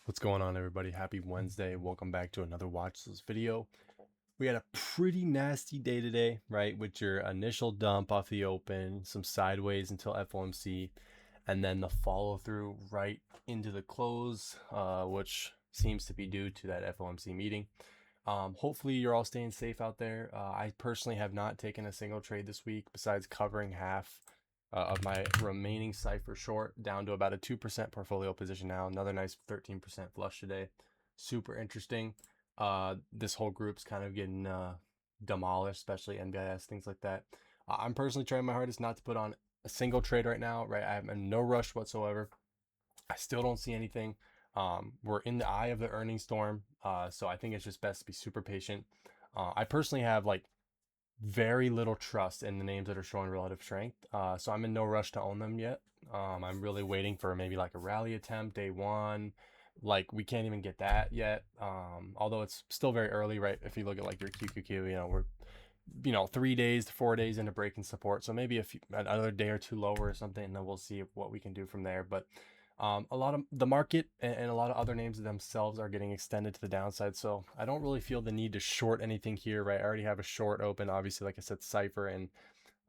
What's going on, everybody? Happy Wednesday. Welcome back to another watch list video. We had a pretty nasty day today, right? With your initial dump off the open, some sideways until FOMC, and then the follow through right into the close, which seems to be due to that FOMC meeting. Hopefully, you're all staying safe out there. I personally have not taken a single trade this week besides covering half of my remaining cipher short down to about a 2% portfolio position now. Another nice 13% flush today. Super interesting. This whole group's kind of getting demolished, especially NBIS, things like that. I'm personally trying my hardest not to put on a single trade right now, right? I'm in no rush whatsoever. I still don't see anything. We're in the eye of the earnings storm, so I think it's just best to be super patient. I personally have like very little trust in the names that are showing relative strength, so I'm in no rush to own them yet. I'm really waiting for maybe like a rally attempt day one. Like we can't even get that yet. Although it's still very early, right? If you look at like your QQQ, we're 3 days to 4 days into breaking support, so maybe another day or two lower or something, and then we'll see what we can do from there. But a lot of the market and a lot of other names themselves are getting extended to the downside, so I don't really feel the need to short anything here, right? I already have a short open, obviously, like I said, cipher, and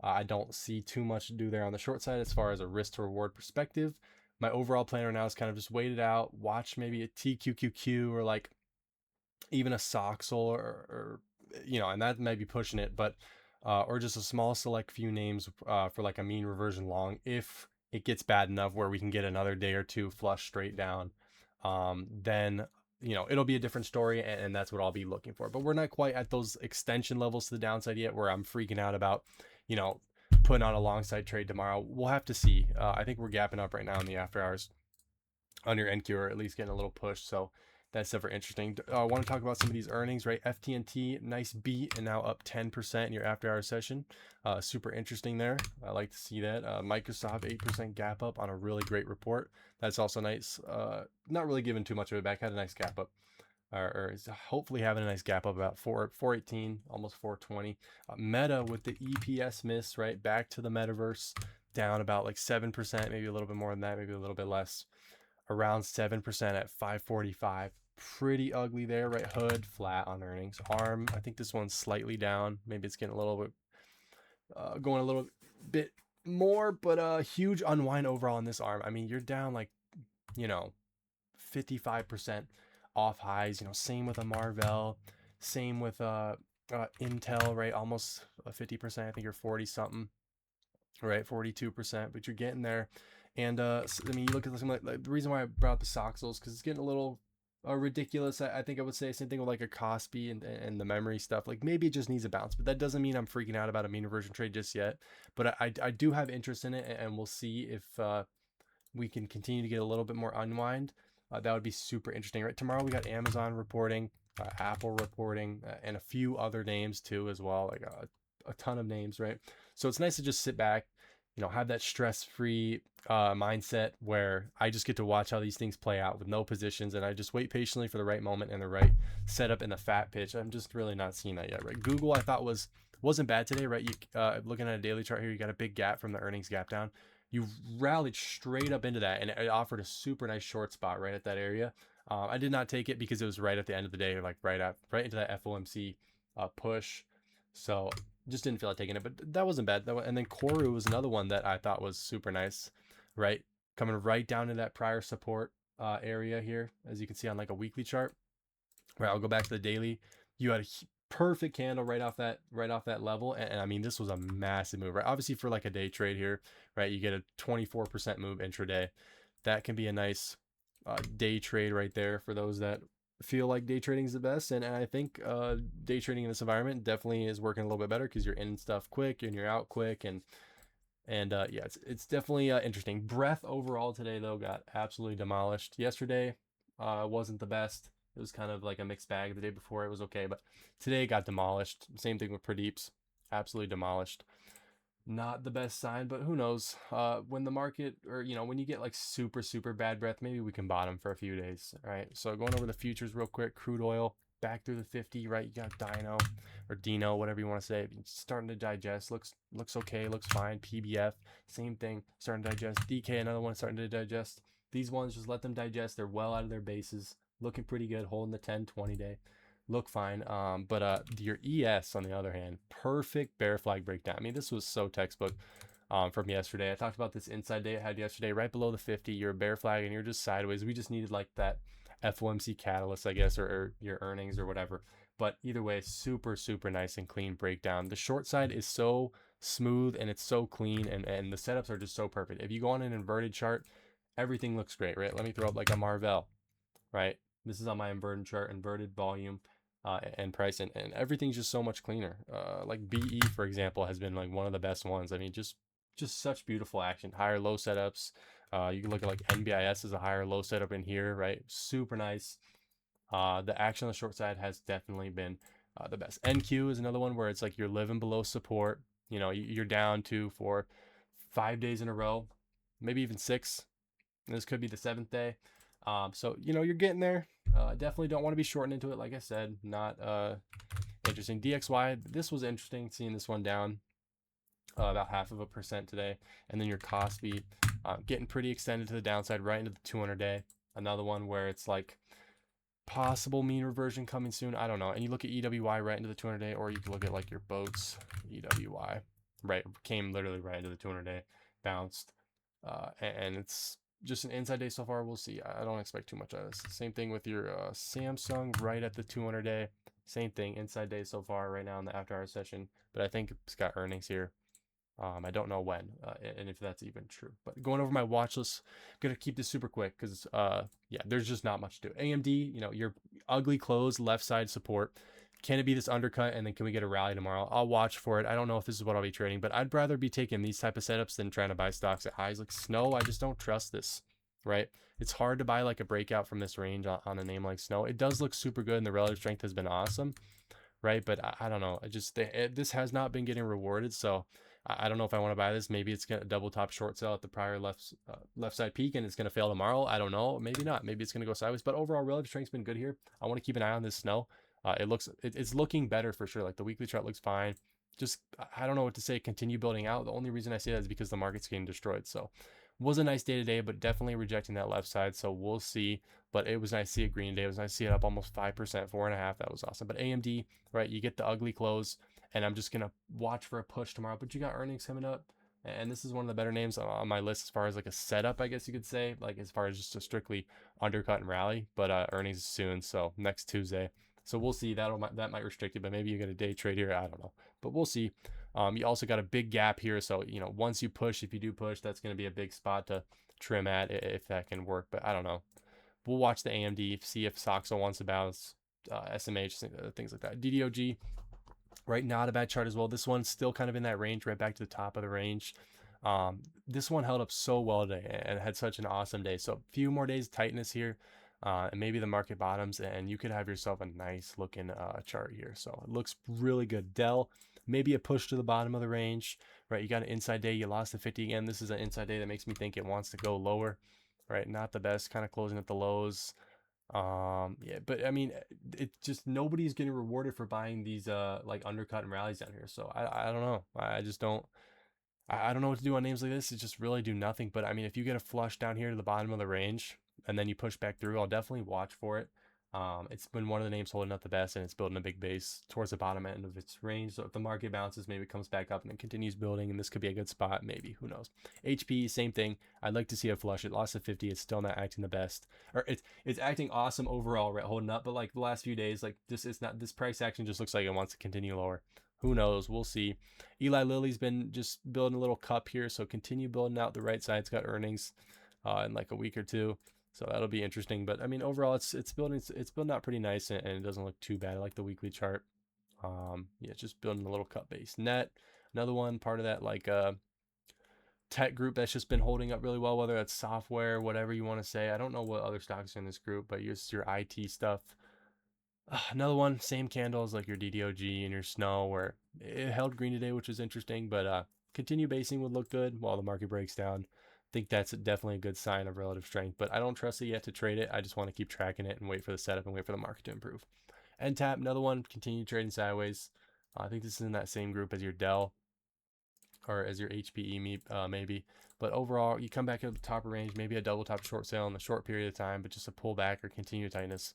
I don't see too much to do there on the short side as far as a risk to reward perspective. My overall plan right now is kind of just wait it out, watch maybe a TQQQ or like even a Soxel or and that might be pushing it, but or just a small select few names for like a mean reversion long if it gets bad enough where we can get another day or two flush straight down. Then it'll be a different story, and that's what I'll be looking for. But we're not quite at those extension levels to the downside yet where I'm freaking out about putting on a long side trade tomorrow. We'll have to see. I think we're gapping up right now in the after hours on your NQ, or at least getting a little push. So that's super interesting. I want to talk about some of these earnings, right? FTNT, nice beat, and now up 10% in your after hour session. Super interesting there. I like to see that. Microsoft, 8% gap up on a really great report. That's also nice. Not really giving too much of it back. Had a nice gap up. Or is hopefully having a nice gap up about 418, almost 420. Meta with the EPS miss, right? Back to the metaverse, down about like 7%, maybe a little bit more than that, maybe a little bit less, around 7% at 545. Pretty ugly there, right? Hood flat on earnings. ARM, I think this one's slightly down. Maybe it's getting a little bit going a little bit more, but huge unwind overall in this ARM. I mean, you're down like 55% off highs. Same with a Marvell, same with Intel, right? Almost 50%. I think you're 40 something, right? 42%, but you're getting there. And I mean, you look at something like the reason why I brought up the Soxels because it's getting a little ridiculous. I think I would say same thing with like a Kospi and the memory stuff. Like maybe it just needs a bounce, but that doesn't mean I'm freaking out about a mean reversion trade just yet. But I do have interest in it, and we'll see if we can continue to get a little bit more unwind. That would be super interesting, right? Tomorrow we got Amazon reporting, Apple reporting, and a few other names too as well, like a ton of names, right? So it's nice to just sit back, have that stress-free mindset where I just get to watch how these things play out with no positions, and I just wait patiently for the right moment and the right setup in the fat pitch. I'm just really not seeing that yet, right? Google I thought wasn't bad today, right? You looking at a daily chart here, you got a big gap from the earnings gap down. You rallied straight up into that, and it offered a super nice short spot right at that area. I did not take it because it was right at the end of the day, like right into that FOMC push. So just didn't feel like taking it, but that wasn't bad. And then Koru was another one that I thought was super nice, right? Coming right down to that prior support area here, as you can see on like a weekly chart. Right, I'll go back to the daily. You had a perfect candle right off that level, and I mean this was a massive move, right? Obviously for like a day trade here, right? You get a 24% move intraday. That can be a nice day trade right there for those that feel like day trading is the best. And I think day trading in this environment definitely is working a little bit better because you're in stuff quick and you're out quick, and yeah, it's definitely interesting. Breath overall today though got absolutely demolished. Yesterday wasn't the best. It was kind of like a mixed bag. The day before it was okay, but today it got demolished. Same thing with Pradeep's, absolutely demolished. Not the best sign, but who knows? When the market, or when you get like super bad breath, maybe we can bottom for a few days. All right. So going over the futures real quick, crude oil back through the 50, right? You got Dino or Dino, whatever you want to say. Starting to digest, looks okay, looks fine. PBF, same thing, starting to digest. DK, another one starting to digest. These ones, just let them digest. They're well out of their bases, looking pretty good, holding the 10, 20 day. Look fine. But your ES, on the other hand, perfect bear flag breakdown. I mean, this was so textbook from yesterday. I talked about this inside day I had yesterday, right below the 50. You're a bear flag and you're just sideways. We just needed like that FOMC catalyst, I guess, or your earnings or whatever. But either way, super, super nice and clean breakdown. The short side is so smooth and it's so clean, and the setups are just so perfect. If you go on an inverted chart, everything looks great, right? Let me throw up like a Marvell, right? This is on my inverted chart, inverted volume and price, and everything's just so much cleaner. Like BE, for example, has been like one of the best ones. I mean, just such beautiful action. Higher low setups. You can look at like NBIS as a higher low setup in here, right? Super nice. The action on the short side has definitely been the best. NQ is another one where it's like you're living below support. You know, you're down to for 5 days in a row, maybe even 6. And this could be the 7th day. So, you know, you're getting there. Definitely don't want to be shorting into it. Like I said, not interesting. DXY, this was interesting, seeing this one down about 0.5% today. And then your Kospi getting pretty extended to the downside, right into the 200 day. Another one where it's like possible mean reversion coming soon. I don't know. And you look at EWY right into the 200 day, or you can look at like your boats EWY, right? Came literally right into the 200 day, bounced. And it's just an inside day so far. We'll see. I don't expect too much out of this. Same thing with your Samsung right at the 200 day. Same thing, inside day so far right now in the after hours session. But I think it's got earnings here. I don't know when and if that's even true. But going over my watch list, gonna keep this super quick because yeah, there's just not much to do. AMD, you know, your ugly close left side support. Can it be this undercut, and then can we get a rally tomorrow? I'll watch for it. I don't know if this is what I'll be trading, but I'd rather be taking these type of setups than trying to buy stocks at highs like Snow. I just don't trust this, right? It's hard to buy like a breakout from this range on a name like Snow. It does look super good, and the relative strength has been awesome, right? But I don't know. This has not been getting rewarded, so I don't know if I want to buy this. Maybe it's gonna double top short sell at the prior left side peak, and it's gonna fail tomorrow. I don't know. Maybe not. Maybe it's gonna go sideways. But overall, relative strength's been good here. I want to keep an eye on this Snow. It's looking better for sure. Like the weekly chart looks fine. Just I don't know what to say. Continue building out. The only reason I say that is because the market's getting destroyed. So was a nice day today, but definitely rejecting that left side. So we'll see. But it was nice to see a green day. It was nice to see it up almost 5%, 4.5%. That was awesome. But AMD, right? You get the ugly close, and I'm just gonna watch for a push tomorrow. But you got earnings coming up, and this is one of the better names on my list as far as like a setup, I guess you could say, like as far as just a strictly undercut and rally. But earnings soon, so next Tuesday. So we'll see. That might restrict it, but maybe you get a day trade here. I don't know, but we'll see. You also got a big gap here, so you know once you push, if you do push, that's going to be a big spot to trim at if that can work. But I don't know. We'll watch the AMD, see if Soxo wants to bounce, SMH, things like that. DDOG, right? Not a bad chart as well. This one's still kind of in that range, right back to the top of the range. This one held up so well today and had such an awesome day. So a few more days of tightness here. And maybe the market bottoms, and you could have yourself a nice looking chart here. So it looks really good. Dell, maybe a push to the bottom of the range, right? You got an inside day, you lost the 50 again. This is an inside day that makes me think it wants to go lower, right? Not the best, kind of closing at the lows. Yeah, but I mean, it just nobody's getting rewarded for buying these like undercut and rallies down here. So I don't know. I just don't. I don't know what to do on names like this. It just really do nothing. But I mean, if you get a flush down here to the bottom of the range, and then you push back through, I'll definitely watch for it. It's been one of the names holding up the best, and it's building a big base towards the bottom end of its range. So if the market bounces, maybe it comes back up and then continues building, and this could be a good spot. Maybe, who knows? HP, same thing. I'd like to see it flush. It lost to 50. It's still not acting the best, or it's acting awesome overall, right? Holding up, but like the last few days, like this price action just looks like it wants to continue lower. Who knows? We'll see. Eli Lilly's been just building a little cup here, so continue building out the right side. It's got earnings in like a week or two. So that'll be interesting. But I mean, overall, it's building out pretty nice, and it doesn't look too bad. I like the weekly chart. Yeah, just building a little cut base. Net, another one, part of that like tech group that's just been holding up really well, whether that's software, whatever you want to say. I don't know what other stocks are in this group, but just your IT stuff. Another one, same candles like your DDOG and your Snow, where it held green today, which was interesting, but continue basing would look good while the market breaks down. Think that's definitely a good sign of relative strength, but I don't trust it yet to trade it. I just want to keep tracking it and wait for the setup and wait for the market to improve. NTAP, another one, continue trading sideways. I think this is in that same group as your Dell or as your HPE maybe, But overall, you come back at the top of range, maybe a double top short sale in a short period of time, but just a pullback or continued tightness.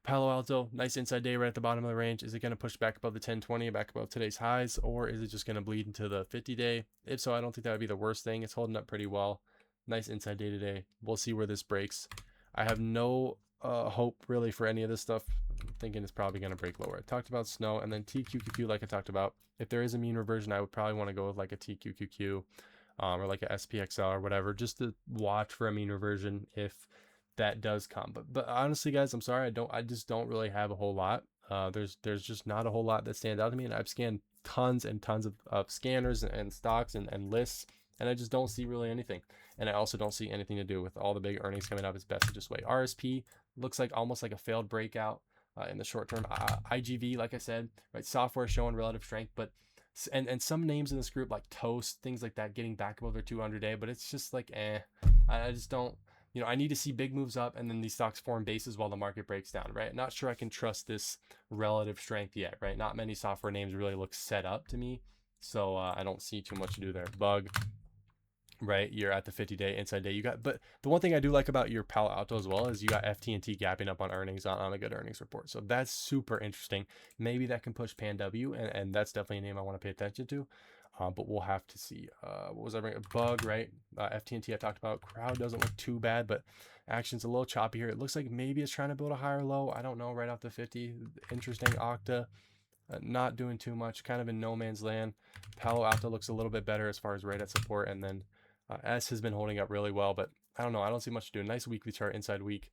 Palo Alto, nice inside day right at the bottom of the range. Is it going to push back above the 1020, back above today's highs, or is it just going to bleed into the 50-day? If so, I don't think that would be the worst thing. It's holding up pretty well. Nice inside day today. We'll see where this breaks. I have no hope really for any of this stuff. I'm thinking it's probably going to break lower. I talked about snow, and then TQQQ, like I talked about. If there is a mean reversion, I would probably want to go with like a TQQQ or like a SPXL or whatever, just to watch for a mean reversion if that does come. But honestly, guys, I'm sorry, I just don't really have a whole lot. There's just not a whole lot that stands out to me, and I've scanned tons and tons of scanners and stocks and lists, and I just don't see really anything. And I also don't see anything to do with all the big earnings coming up. It's best to just wait. RSP looks like almost like a failed breakout in the short term. IGV, like I said, right, software showing relative strength, but and some names in this group like Toast, things like that, getting back above their 200-day, but it's just like I just don't. I need to see big moves up, and then these stocks form bases while the market breaks down, right? Not sure I can trust this relative strength yet, right? Not many software names really look set up to me, so I don't see too much to do there. Bug, right? You're at the 50-day inside day. But the one thing I do like about your Palo Alto as well is you got FT&T gapping up on earnings on a good earnings report. So that's super interesting. Maybe that can push PanW, and that's definitely a name I want to pay attention to. But we'll have to see. What was I bringing? Bug, right? FT&T I talked about. Crowd doesn't look too bad, but action's a little choppy here. It looks like maybe it's trying to build a higher low. I don't know, right off the 50. Interesting. Okta, not doing too much, kind of in no man's land. Palo Alto looks a little bit better as far as right at support, and then S has been holding up really well, but I don't know. I don't see much to do. Nice weekly chart inside week,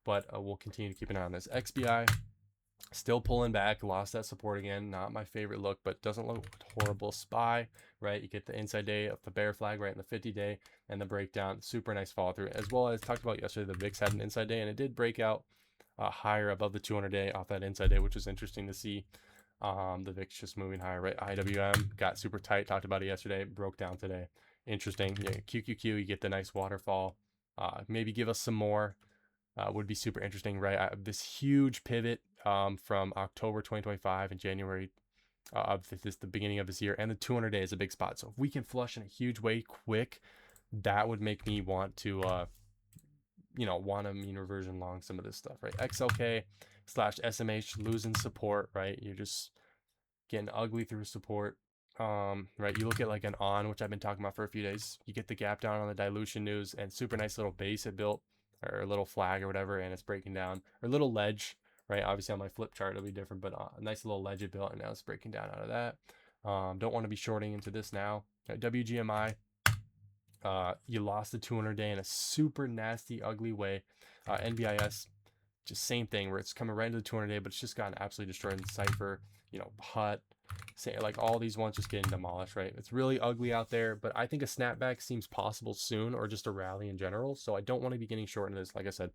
but we'll continue to keep an eye on this. XBI still pulling back, lost that support again. Not my favorite look, but doesn't look horrible. SPY, right? You get the inside day of the bear flag right in the 50-day and the breakdown. Super nice follow through. As well as talked about yesterday, the VIX had an inside day, and it did break out higher above the 200-day off that inside day, which was interesting to see. The VIX just moving higher, right? IWM got super tight. Talked about it yesterday. Broke down today. Interesting. Yeah, QQQ, you get the nice waterfall. Maybe give us some more. Would be super interesting, right? This huge pivot from October 2025 and January of the beginning of this year, and the 200-day is a big spot. So if we can flush in a huge way quick, that would make me want to, want a mean reversion long some of this stuff, right? XLK / SMH losing support, right? You're just getting ugly through support. Right, you look at like an ON, which I've been talking about for a few days. You get the gap down on the dilution news, and super nice little base it built, or a little flag or whatever, and it's breaking down, or a little ledge, right? Obviously on my flip chart it'll be different, but a nice little ledge it built, and now it's breaking down out of that. Don't want to be shorting into this now. WGMI, you lost the 200-day in a super nasty, ugly way. NBIS, just same thing, where it's coming right into the 200-day, but it's just gotten absolutely destroyed in Cypher, HUT, like all these ones just getting demolished, right? It's really ugly out there, but I think a snapback seems possible soon, or just a rally in general. So I don't want to be getting short in this. Like I said,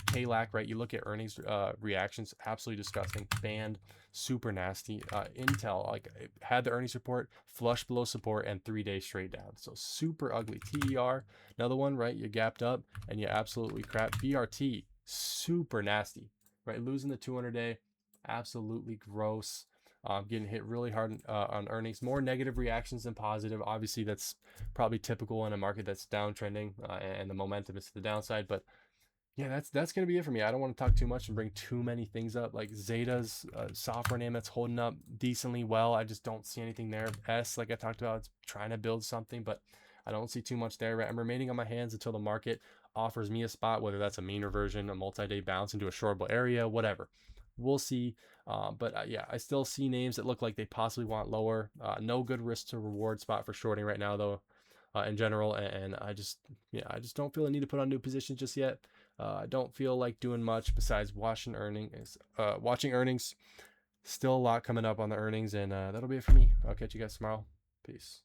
KLAC, right? You look at earnings reactions, absolutely disgusting. Banned, super nasty. Intel, like, had the earnings report, flush below support, and 3 days straight down. So super ugly. TER, another one, right? You gapped up and you absolutely crap. BRT, super nasty, right? Losing the 200-day, absolutely gross. Getting hit really hard on earnings. More negative reactions than positive. Obviously, that's probably typical in a market that's downtrending, and the momentum is to the downside. But yeah, that's going to be it for me. I don't want to talk too much and bring too many things up. Like Zeta's software name that's holding up decently well. I just don't see anything there. S, like I talked about, it's trying to build something, but I don't see too much there. Right? I'm remaining on my hands until the market offers me a spot, whether that's a mean reversion, a multi-day bounce into a shortable area, whatever. We'll see. But yeah, I still see names that look like they possibly want lower. No good risk to reward spot for shorting right now, though, in general. And I just don't feel a need to put on new positions just yet. I don't feel like doing much besides watching earnings. Still a lot coming up on the earnings, and that'll be it for me. I'll catch you guys tomorrow. Peace.